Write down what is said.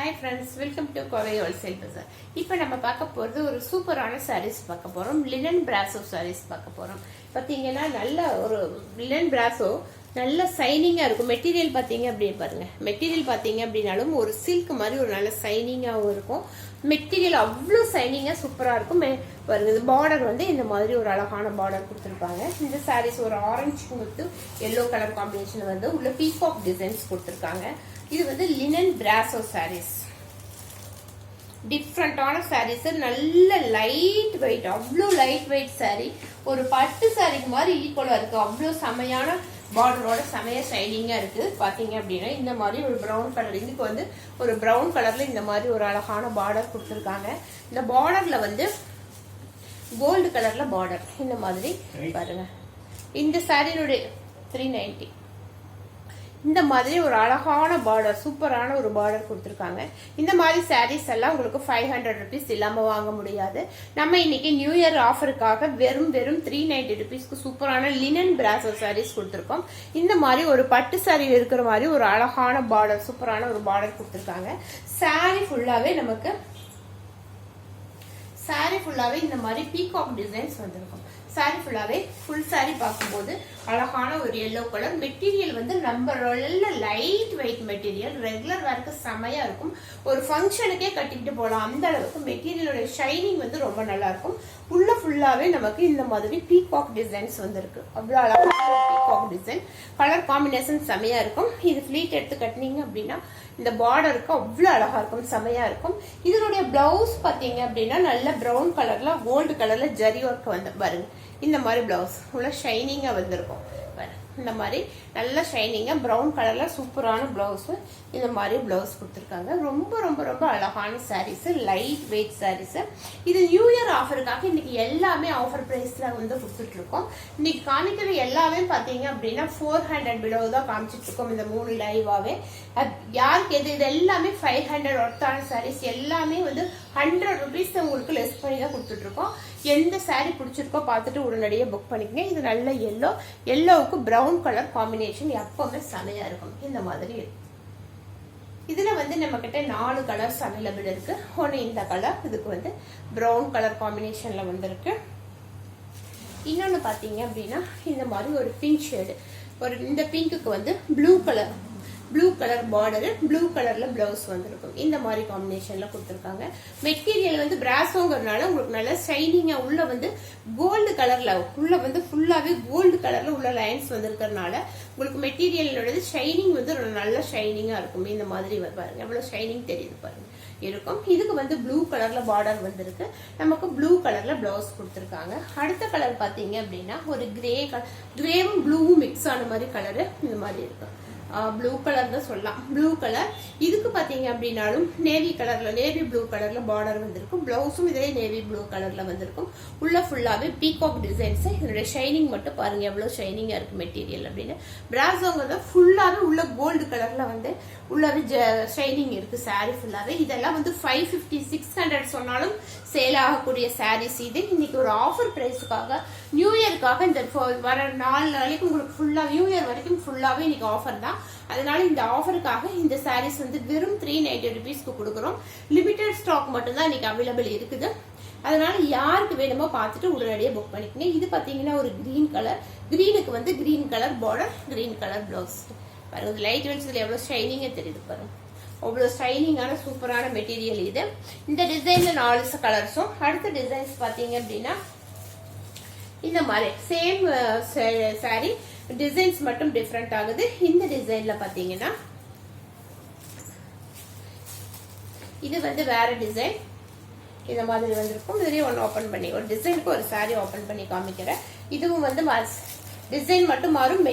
Hi friends, welcome to Kovai wholesale bazaar. இப்போ நம்ம பார்க்க போகிறது ஒரு சூப்பரான சாரீஸ் பார்க்க போகிறோம். லினன் பிராசோ சாரீஸ் பார்க்க போகிறோம். பார்த்தீங்கன்னா நல்ல ஒரு லினன் பிராசோ நல்ல சைனிங்காக இருக்கும். மெட்டீரியல் பார்த்தீங்க அப்படின்னு பாருங்க. மெட்டீரியல் பார்த்தீங்க அப்படின்னாலும் ஒரு சில்க் மாதிரி ஒரு நல்ல சைனிங்காகவும் இருக்கும். மெட்டீரியல் அவ்வளோ சைனிங்காக சூப்பராக இருக்கும். வருது பார்டர் வந்து இந்த மாதிரி ஒரு அழகான பார்டர் கொடுத்துருப்பாங்க. இந்த சாரீஸ் ஒரு orange with yellow colour combination வந்து உள்ள பீகாக் டிசைன்ஸ் கொடுத்துருக்காங்க. இது வந்து லினன் பிராசோ சாரீஸ். டிஃப்ரெண்டான சாரீஸ், நல்ல லைட் வெயிட், அவ்வளோ லைட் வெயிட் சாரீ. ஒரு பட்டு சாரீக்கு மாதிரி ஈக்குவலாக இருக்கு. அவ்வளோ செமையான பார்டரோட செமைய ஷைனிங்கா இருக்கு. பாத்தீங்க அப்படின்னா இந்த மாதிரி ஒரு ப்ரௌன் கலர், இதுக்கு வந்து ஒரு ப்ரௌன் கலர்ல இந்த மாதிரி ஒரு அழகான பார்டர் கொடுத்துருக்காங்க. இந்த பார்டர்ல வந்து கோல்டு கலர்ல பார்டர் இந்த மாதிரி பாருங்க. இந்த சாரியோட 390 இந்த மாதிரி ஒரு அழகான பார்டர், சூப்பரான ஒரு பார்டர் கொடுத்துருக்காங்க. இந்த மாதிரி சாரீஸ் எல்லாம் உங்களுக்கு 500 rupees இல்லாமல் வாங்க முடியாது. நம்ம இன்னைக்கு நியூ இயர் ஆஃபருக்காக வெறும் 390 rupeesக்கு சூப்பரான லினன் பிராசோ சாரீஸ் கொடுத்துருக்கோம். இந்த மாதிரி ஒரு பட்டு சாரி இருக்கிற மாதிரி ஒரு அழகான பார்டர், சூப்பரான ஒரு பார்டர் கொடுத்துருக்காங்க. சாரி ஃபுல்லாவே இந்த மாதிரி பீகாக் டிசைன்ஸ் வந்திருக்கும். சாரி ஃபுல்லாவே ஃபுல் சாரி பார்க்கும்போது அழகான ஒரு எல்லோ கலர். மெட்டீரியல் வந்து நம்ம நல்ல லைட் வெயிட் மெட்டீரியல், ரெகுலர் வேர்க்கு செமையா இருக்கும். ஒரு ஃபங்க்ஷனுக்கே கட்டிக்கிட்டு போகலாம், அந்த அளவுக்கு மெட்டீரியலோட ஷைனிங் வந்து ரொம்ப நல்லா இருக்கும். உள்ள ஃபுல்லாவே நமக்கு இந்த மாதிரி பீகாக் டிசைன்ஸ் வந்திருக்கு. அவ்வளோ அழகான பீகாக் டிசைன், கலர் காம்பினேஷன் செமையா இருக்கும். இது ஃபிளீட் எடுத்து கட்டினீங்க அப்படின்னா இந்த பார்டருக்கு அவ்வளோ அழகா இருக்கும், செமையா இருக்கும். இதனுடைய பிளவுஸ் பார்த்தீங்க அப்படின்னா நல்ல ப்ரௌன் கலர்ல கோல்டு கலர்ல ஜரி ஒர்க் வந்து பாருங்க. இந்த மாதிரி பிளவுஸ் உள்ள ஷைனிங்கா வந்திருக்கும். இந்த மாதிரி நல்ல ஷைனிங்கா ப்ரௌன் கலர்ல சூப்பரான பிளவுஸ், இந்த மாதிரி பிளவுஸ் கொடுத்துருக்காங்க. ரொம்ப ரொம்ப ரொம்ப அழகான சாரீஸ், லைட் வெயிட் சாரீஸ். இது நியூ இயர் ஆஃபருக்காக இன்னைக்கு எல்லாமே ஆஃபர் பிரைஸ்ல வந்து கொடுத்துட்டு இருக்கோம். இன்னைக்கு காமிக்கிற எல்லாமே பாத்தீங்க அப்படின்னா 400 பிலோ தான் காமிச்சிட்டு இருக்கோம். இந்த 3 லைவாவே யாருக்கு எது இது எல்லாமே 500 ஒர்த்தான சாரீஸ், எல்லாமே வந்து 100 rupees உங்களுக்கு லெஸ் பண்ணி தான் கொடுத்துட்டு இருக்கோம். எந்த சாரீ பிடிச்சிருக்கோ பார்த்துட்டு உடனடியே புக் பண்ணிக்கங்க. இது நல்ல எல்லோவுக்கு ப்ரௌன் கலர் காம்பினேஷன் எப்பவுமே செமையா இருக்கும். இந்த மாதிரி இதுல வந்து நம்ம கிட்ட 4 கலர்ஸ் அவைலபிள் இருக்கு. ஒன்று இந்த கலர், இதுக்கு வந்து ப்ரௌன் கலர் காம்பினேஷன்ல வந்திருக்கு. இன்னொன்னு பாத்தீங்க அப்படின்னா இந்த மாதிரி ஒரு பிங்க் ஷேடு, ஒரு இந்த பிங்க்குக்கு வந்து ப்ளூ கலர் பார்டரு, ப்ளூ கலர்ல பிளவுஸ் வந்திருக்கும். இந்த மாதிரி காம்பினேஷன்ல கொடுத்துருக்காங்க. மெட்டீரியல் வந்து பிராசோங்கிறதுனால உங்களுக்கு நல்ல ஷைனிங்கா உள்ள வந்து கோல்டு கலர்ல, உள்ள வந்து ஃபுல்லாவே கோல்டு கலர்ல உள்ள லைன்ஸ் வந்திருக்கிறதுனால உங்களுக்கு மெட்டீரியலோட ஷைனிங் வந்து நல்ல ஷைனிங்கா இருக்கும். இந்த மாதிரி பாருங்க, எவ்வளவு ஷைனிங் தெரியுது பாருங்க இருக்கும். இதுக்கு வந்து ப்ளூ கலர்ல பார்டர் வந்திருக்கு. நமக்கு ப்ளூ கலர்ல பிளவுஸ் கொடுத்துருக்காங்க. அடுத்த கலர் பாத்தீங்க அப்படின்னா ஒரு கிரேவும் ப்ளூவும் மிக்ஸ் ஆன மாதிரி கலரு இந்த மாதிரி இருக்கு. ப்ளூ கலர் தான் சொல்லலாம், ப்ளூ கலர். இதுக்கு பாத்தீங்க அப்படின்னாலும் நேவி ப்ளூ கலர்ல பார்டர் வந்திருக்கும். பிளவுஸும் இதே நேவி ப்ளூ கலர்ல வந்திருக்கும். உள்ள ஃபுல்லாவே பீகாக் டிசைன்ஸ். இதனுடைய ஷைனிங் மட்டும் பாருங்க எவ்வளவு ஷைனிங்கா இருக்கு மெட்டீரியல் அப்படின்னு. பிராசோங்கிறத ஃபுல்லாவே உள்ள கோல்டு கலர்ல வந்து உள்ளவே ஷைனிங் இருக்கு. சாரி ஃபுல்லாவே இதெல்லாம் வந்து 550 600 சொன்னாலும் சேல் ஆகக்கூடிய சாரீஸ். இது இன்னைக்கு ஒரு ஆஃபர் பிரைஸுக்காக நியூ இயர்க்காக இந்த வர 4 நாளைக்கு உங்களுக்கு ஃபுல்லா நியூ இயர் வரைக்கும் ஃபுல்லாவே இன்னைக்கு ஆஃபர் தான். அதனால இந்த ஆஃபருக்காக இந்த சாரீஸ் வந்து வெறும் 390 rupeesக்கு கொடுக்குறோம். லிமிடெட் ஸ்டாக் மட்டும் தான் இன்னைக்கு அவைலபிள் இருக்குது. அதனால யாருக்கு வேணுமோ பார்த்துட்டு உடனடியே புக் பண்ணிக்கங்க. இது பாத்தீங்கன்னா ஒரு கிரீன் கலர், கிரீனுக்கு வந்து green colour border, green colour blouse பாருங்க. லைட் வெயிட்ஸ்ல எவ்வளவு ஷைனிங்கா தெரியுது பாருங்க. அவ்வளவு ஷைனிங்கான சூப்பரான மெட்டீரியல் இது. இந்த டிசைன்ல 4 கலர்ஸும். அடுத்த டிசைன்ஸ் பாத்தீங்க அப்படின்னா இந்த மாதிரி சேம் சாரி, டிசைன்ஸ் மட்டும் டிஃப்ரெண்ட் ஆகுது. இந்த டிசைன்ல பாத்தீங்கன்னா இது வந்து வேற டிசைன் இந்த மாதிரி வந்திருக்கும். இதுலயே ஒன்னு ஓபன் பண்ணி ஒரு டிசைனுக்கு ஒரு சாரி ஓபன் பண்ணி காமிக்கிறேன். இதுவும் வந்து டிசைன் மட்டும் மாறும்.